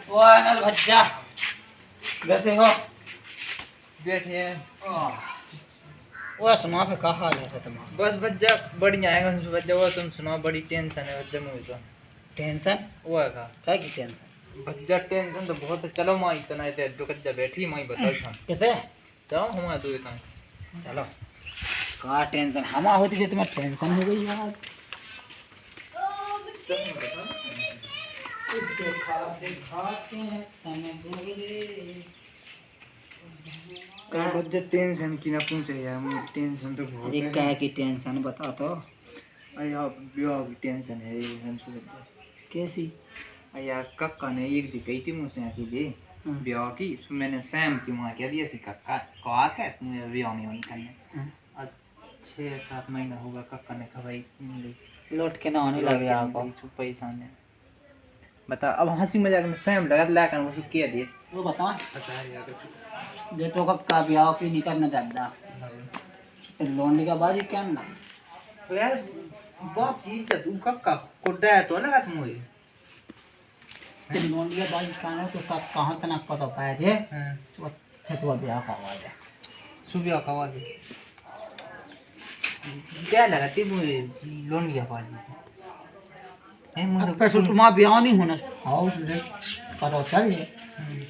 वो अनल भज्जा बैठे हो? बैठे हैं। वो सुना पे कहा हाल है तुम्हारा? बस भज्जा बढ़िया है भज्जा। वो तुम सुनाओ, बड़ी टेंशन है भज्जा मुझे तो। टेंशन वो है का क्या की टेंशन? भज्जा टेंशन तो बहुत है। चलो माँ इतना है तो कच्चा बैठी माँ बताओ छन कितने जाओ हमारा दूर इतना चलो का टेंशन हमा होती है तुम्हें टेंशन हो गई यार। का भज्जा टेंशन की ना पूछे यार, मुझे टेंशन तो बहुत अरे है। क्या की टेंशन बता तो। अरे यार ब्याह की टेंशन है हंसू भज्जा। कैसी? अरे यार कक्का ने एक दी कही थी मुझसे आके दे ब्याह की। मैंने सैम की माँ कह दिया सी कक्का कहा क्या तुम्हें ब्याह नहीं होनी करने। आज 6-7 महीना होगा कक्का ने खवाई लौट के ना होने लगे आपको पैसा ने बता। अब हंसी मजाक में सैम लगा लाकर मुझे कह दिए वो बता बता यार जे तो का ब्याह की नहीं करना चाहता लोन का बाजी क्या ना तो यार बाप की इज्जत तू कक्का को डर तो लगा तुम मुझे लोन का बाजी कहना तो सब कहाँ तक पता पाया जे हां तो ब्याह का आवाज है सुबह का आवाज क्या लगा ती मुझे लोन की आवाज है मुझे पैसे तुम्हारा ब्याह नहीं होना हाउस ले करो चल ये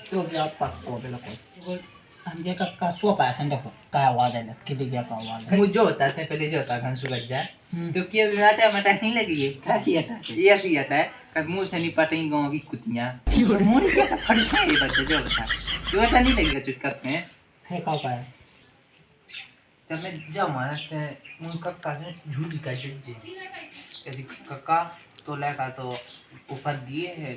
तो ब्याह पास को बेला को हम ये का सो पैसा देखो क्या आवाज है कितनी क्या का आवाज है मुझे बताते पहले जो होता घंसू बज जाए तो क्या बिगाटा मटा नहीं लगी है क्या किया था ये ऐसी आता है कब मुंह से नहीं पटेंगे गांव की कुतियां मुंह क्या खड़ी है ये बच्चे जो बता तो ऐसा नहीं लगेगा चुट करते हैं है का है जब मैं जब मानते उन कक्का से झूठी का जज्जे ऐसी कक्का तो लगा तो ऊपर दिए है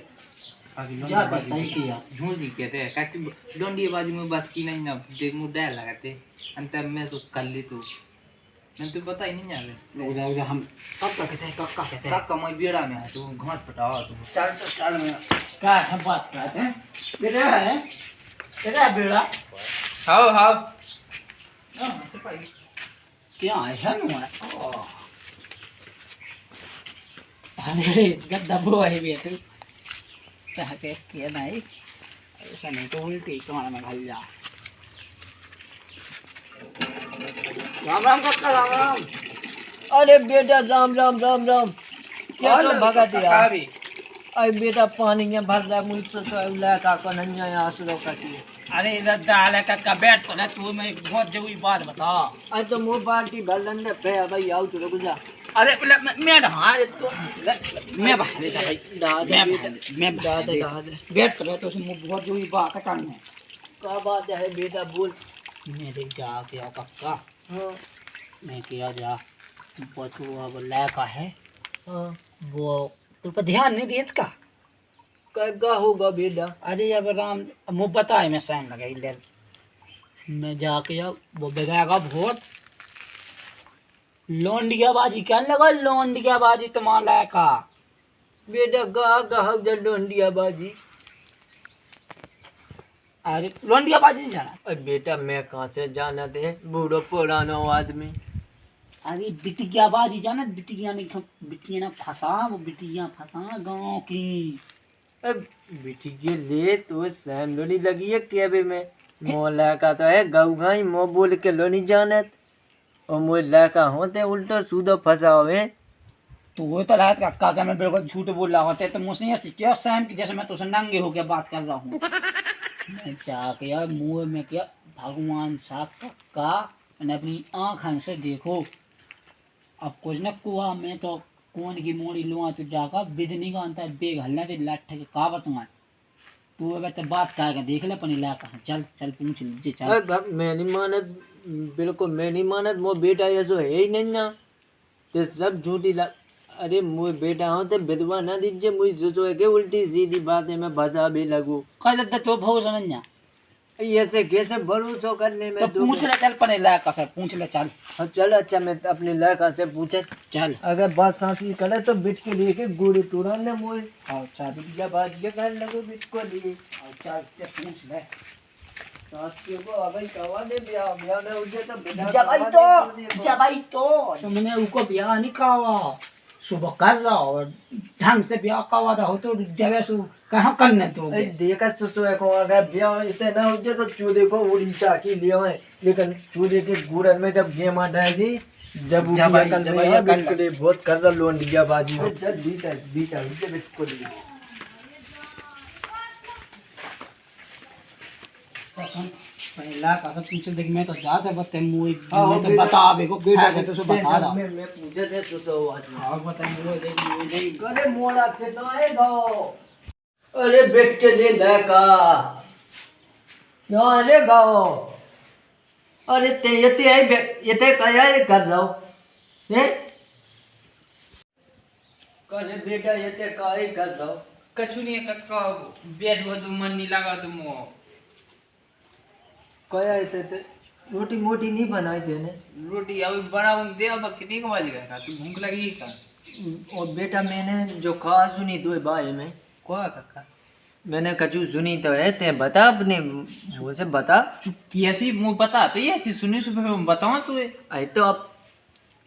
सही किया झूठी कहते हैं कैसे डोंडी बाजू में बस की नहीं ना देख मुंह डर लगाते अंत में तो कर ली तू मैं तो पता ही नहीं यार उधर हम कब कहते हैं कक्का कहते हैं कक्का मैं बेड़ा में है तू घाट पटावा तू चल में क्या है बात करते हैं बेटा है बेटा बेड़ा हां हां हां सिपाही क्या ऐसा नहीं है अरे गद्दा वो है भी तू के किया नहीं ऐसा नहीं तो उल्टी तुम्हारा में घल जा राम राम कक्का राम राम। अरे बेटा राम राम राम राम क्या तो भगा दिया अरे बेटा पानी में भर रहा मुझसे तो लड़का को नहीं आया आसुरों का की अरे इधर डाले कक्का बैठ तो ना तू मैं बहुत जरूरी बात बता। अरे तो मुँह बाल्टी भर लेने पे भाई आओ तो रुक जा अरे मैं हाँ तो मैं बाहर लेता भाई मैं बैठ कर तो मुझे बहुत जरूरी बात है करनी है। क्या बात है बेटा बोल। मेरे जा क्या कक्का हाँ मैं किया जा पशु अब लड़का है हाँ वो तू पर ध्यान नहीं देत का क्या होगा बेटा। अरे अब राम मुँह बताए मैं सहन लगा इधर मैं जाके अब वो बिगाएगा बहुत लोंडिया बाजी क्या लगा लोंडिया बाजी तुम्हारा लड़का बेटा गा डंडिया बाजी। अरे लोंडिया बाजी नहीं जाना। अरे बेटा मैं कहाँ से जाना थे बूढ़ो पुराना आदमी। अरे बिटिया बाजी जाना बिटिया नहीं बिटिया ना फंसा वो बिटिया फंसा गाँव की। बिटिया ले तो सहन लोनी लगी है केबे में मोला का तो है गऊ गाई मो बोल के लोनी जानत और मोह लड़का होते उल्टा सूदो फंसा हुए तो वो तो रात कक्का का मैं बिल्कुल झूठ बोल रहा होता है तो मुझसे ये क्या सैम की जैसे मैं तुझसे नंगे होकर बात कर रहा हूँ। मैं क्या किया मुँह में क्या भगवान साहब कक्का मैंने अपनी आँखों से देखो अब कुछ न कुआ में तो कौन की मोड़ी लुआ तो जाकर बिजनी का अंतर बेग हल्ला के लठ के का बताऊँ तू अब तो बात करके देख ले अपनी ला कहाँ चल चल पूछ लीजिए चल। अरे बाप मैं नहीं मानत बिल्कुल मैं नहीं मानत मो बेटा ये जो है ही नहीं ना तो सब झूठी अरे मुझे बेटा हो तो विधवा ना दीजिए मुझे जो है कि उल्टी सीधी बातें मैं भजा भी लगू कल तो भरोसा नहीं है ये से कैसे भरोसा करने में तो पूछ ले चल अपने लायक से पूछ ले चल। हाँ चल अच्छा मैं अपने लड़का से पूछे चल अगर बात सांसी करे तो बिट के लिए के गुड़ी टूरा ले मुझे अच्छा बिटिया बात ये कर लगो बिट को लिए चल से पूछ ले साथी को अबे कवा दे ब्याह ने उजे तो जबाई तो तुमने उनको ब्याह नहीं खावा सुबह कर रहा हो ढंग से ब्याह का वादा हो तो जब सु कहाँ करने तो अरे देखा तो को अगर ब्याह इतने ना हो जाए तो चूजे को उड़ीसा की लिए हैं, लेकिन चूजे के गुड़न में जब गेम आ जाएगी जब वो जब ब्याह आई- कर जब रहे आई हैं, कर बिल्कुल ही बहुत कर रहा लोन लिया बाजी में जब बीता बीता बिल्कुल ही। पहला का सब पूछे देख मैं तो जाते बते मुई हाँ, मैं तो बेटा- बता आबे को बेटा है तो सो बता दा मैं पूछे थे तो आज और बता मुई देख मुई नहीं अरे मोड़ा के तो आए गो अरे बैठ के ले लगा यहाँ रे गाओ अरे ते आई ये ते कया ये कर रहा हो हैं करे बेटा ये ते का ही कर रहा हो कछु नहीं कक्का बैठ वो तो मन नहीं लगा तुम कया ऐसे ते रोटी मोटी नहीं बनाई देने रोटी अभी बनाऊं दे अब कितने को बज गया तू भूख लगी का और बेटा मैंने जो कहा सुनी तो भाई में कोआ कक्का मैंने कछु सुनी तो है ते बता अपने मुँह से बता तू कैसी मुंह बता तो ये ऐसी सुनी सुबह मैं बताऊं तू आई तो अब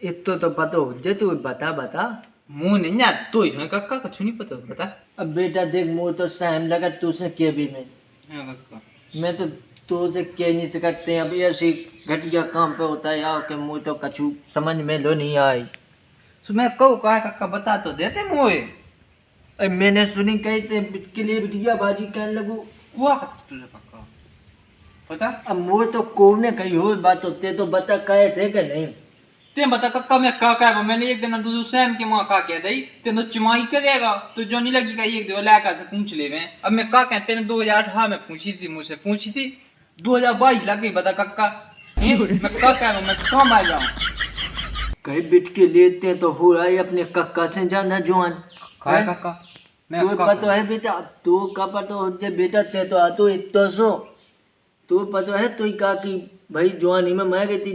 इतो तो पता हो जे तू बता बता मुंह नहीं जा तो इसमें कक्का कछु नहीं पता बता अब बेटा देख मुझे तो सहम लगा तुझसे के भी में हाँ कक्का मैं तो तुझसे कह नहीं सकते अब ऐसी घटिया काम पे होता है यार कि मुझे तो कछु समझ में लो नहीं आई सो मैं कहूँ कहा कक्का बता तो देते मुँह अब मैंने सुनी कही थे के लिए बिटिया बाजी कहने लगू हुआ तुझे कक्का पता अब मुझे तो को ने कही हो बात होते तो बता कहे थे कि नहीं ते बता कक्का मैं का कहा मैंने एक दिन तुझे सैम के माँ का कह दी तेन तो चिमाई करेगा तो जो नहीं लगी का एक दो लाख से पूछ ले मैं अब मैं का कहते हैं 2018 में पूछी थी मुझसे पूछी थी 2022 लग गई बता कक्का मैं का कह मैं कम आ जाऊँ कहीं बिट के लेते तो हो रहा है अपने कक्का से जाना जवान का कक्का मैं तू पता है बेटा तू का पता हो जे बेटा ते तो आ तो इतो सो तू पता है तू का कि भाई जवानी में मैं गई थी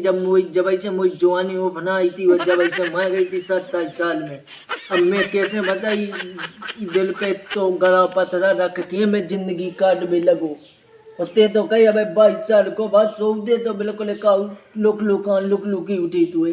जब ऐसे मुझे जवानी वो बना आई थी और जब ऐसे मैं गई थी 27 साल में अब मैं कैसे बताई दिल पे तो गड़ा पथरा रख के मैं जिंदगी काट भी लगू और ते तो कही अब 22 साल को बाद सो दे तो बिल्कुल का लुक लुकी उठी तू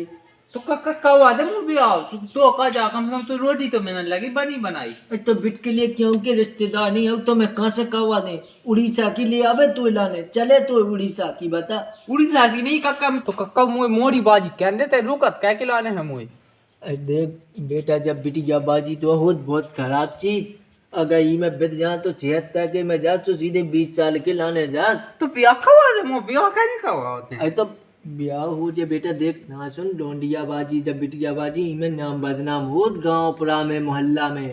तो कक्का कब आ दे मुँह भी आओ तो का जा कम से कम तो रोटी तो मैंने लगी बनी बनाई तो बिट के लिए क्योंकि रिश्तेदार नहीं हो तो मैं कहाँ से कहवा दे उड़ीसा के लिए आवे तू लाने चले तो उड़ीसा की बता उड़ीसा की नहीं कक्का तो कक्का मुँह मोड़ी बाजी कह देते रुकत क्या खिलाने हैं मुँह अरे देख बेटा जब बिटिया बाजी तो हो बहुत खराब चीज अगर ये में बित जा तो 76 के में जा तो सीधे 20 साल के लाने जा तो ब्याह खवा दे मुँह ब्याह क्या नहीं खवा होते अरे तो ब्याह हो जे बेटा देख ना सुन डोंडिया बाजी जब बिटिया बाजी इनमें नाम बदनाम हो गांव पुरा में मोहल्ला में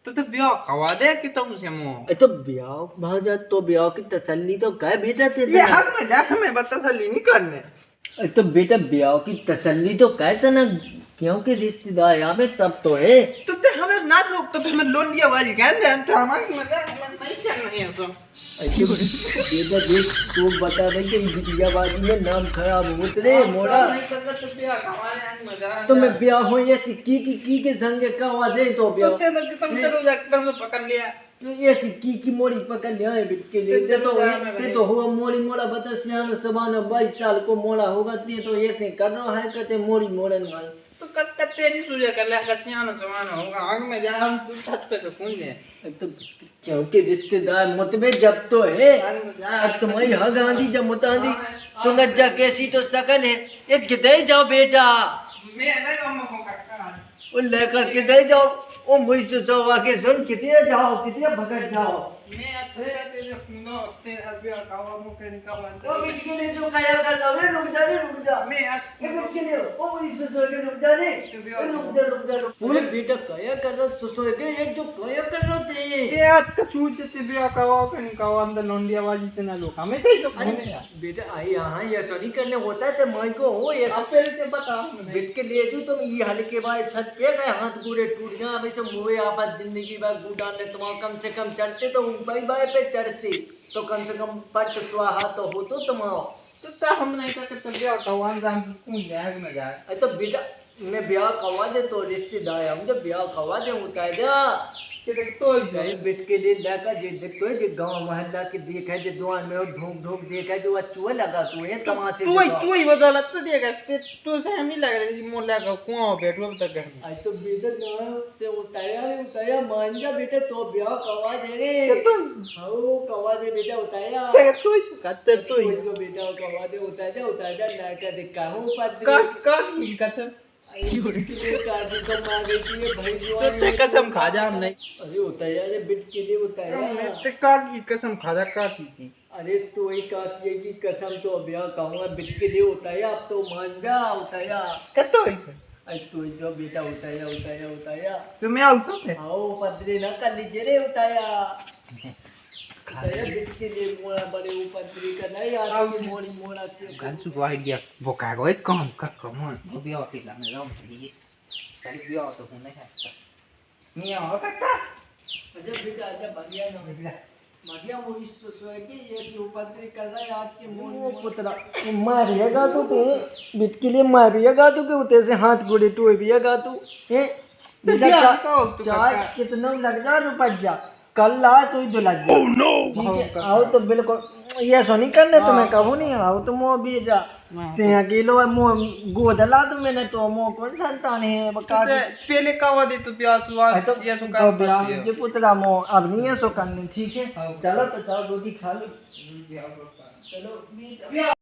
तो ब्याह खवा दे कि तुमसे मुँह अरे तो ब्याह वहां जा तो ब्याह की तसल्ली तो क्या बेटा तेरे ये हक में जा हमें तसल्ली नहीं करने अरे तो बेटा ब्याह की तसल्ली तो कहता ना क्योंकि रिश्तेदार यहाँ पे तब तो है तो ते हमें ना रोक तो हमें लोन लिया बाजी कह दे तो हमारी मजाक नहीं करना है सो ऐसे बेटा देख तू बता रही कि बिटिया बाजी में नाम खराब हो तेरे मोड़ा तो मैं ब्याह हो ये सिक्की की के संग कहवा दे तो ब्याह पकड़ लिया ये सिक्की की मोड़ी पकड़ लिया है बिट के लिए ते तो हुआ मोड़ी मोड़ा बता सियानो सबानो 22 साल को मोड़ा होगा ते तो ये से कर रहा है कहते मोड़ी मोड़न भाई तो कत्ता तेरी सूर्य कर ले कसियानो समान होगा आग में जा हम तू छत पे से कूदे तो क्योंकि रिश्तेदार मुतबे जब तो है अब तुम्हारी हाँ गांधी जब मुतांदी सुंगत जा कैसी तो सकन है एक किधर जाओ बेटा मैं नहीं अम्मा को काका वो लेकर किधर जाओ ओ मुझसे सो वाके सुन कितने भगत जाओ मैं तेरे सुनो तेरे अभी कावा मुके निकाल ओ बिट के लिए जो काया कर लो रे रुक जा मैं ए बिट के लिए ओ मुझसे सो के रुक जा रे रुक जा पूरे बेटा काया कर रहा सो के ये जो काया कर रहा थे ये आज का छूट देते बिया कावा के निकाल अंदर लोंडिया बाजी से ना लोग हमें तो जो बेटा आई यहाँ ये सॉरी करने होता है ते माई को हो ये अब पहले से बता बिट के लिए जो तुम ये हाल के बाद छत पे गए हाथ पूरे टूट गए वैसे मुए आपस जिंदगी में बूढ़ा ने तुम कम से कम चढ़ते तो बाई बाई पे चढ़ते तो कम से कम पट स्वाहा तो हो तो तुम तो हम नहीं कर सकते बिया कावा हम कौन जाए में जाए अरे तो बेटा मैं ब्याह करवा दे तो रिश्तेदार हम जब ब्याह करवा दे होता है जा कहीं बिट के लिए लाका जे देखो है जे गांव मोहल्ला के देख है जे दुआन में और ढोक ढोक देख है जो अच्छुआ लगा तू है तमाशे तू ही बदौलत तो देगा तू से हम ही लग रही मोर लगा कुआं बैठो अब तक घर में आज तो बेटा ना ते उताया मान जा बेटा तो ब्याह कवा दे रे हां कवा दे बेटा उताया तू ही करते तू ही जो बेटा कवा दे उताया लाका दिखा हूं पर का की कसम शादी तो मार गई थी भाई जो ते कसम खा जा हम नहीं अरे उताया रे बिट के लिए उताया ते का की कसम खा जा का की अरे तो ही कातिये की कसम तो ब्याह कहूँगा बिट के लिए उताया अब तो मान जा उताया कतो ही अरे तू जो बेटा उताया तो मैं आउं सब आओ पतरे ना कर लीजिए रे उताया बिट के लिए मोड़ा बड़े ऊपर पतरी का नहीं आता ये मोड़ा के गन सुको आइडिया वो का गए काम का कम वो भी आती लाने जाऊं ये सारी भी तो होने है मियां हो काका अच्छा बेटा आजा बढ़िया ना बढ़िया वो इस सोए कि ये सी उपद्री कर रहा है आज के वो पुत्रा मारिएगा तू बिट के लिए मारिएगा तू के उते से हाथ गोड़े टूएगा तू हैं बेटा चार कितना लग जा रुपया कल ला तो ही तो लग जा ठीक है आओ तो बिल्कुल ये सो नहीं करने तो मैं कहूँ नहीं आओ तो मुँह भी जा ते अकेलो मुँह गोद ला तो मैंने तो मुँह कौन संतान है बका पहले कावा दे तो प्यास हुआ तो ये सो का ब्याह ये पुत्रा मुँह अब नहीं है सो करने ठीक है चलो तो चलो रोटी खा लो चलो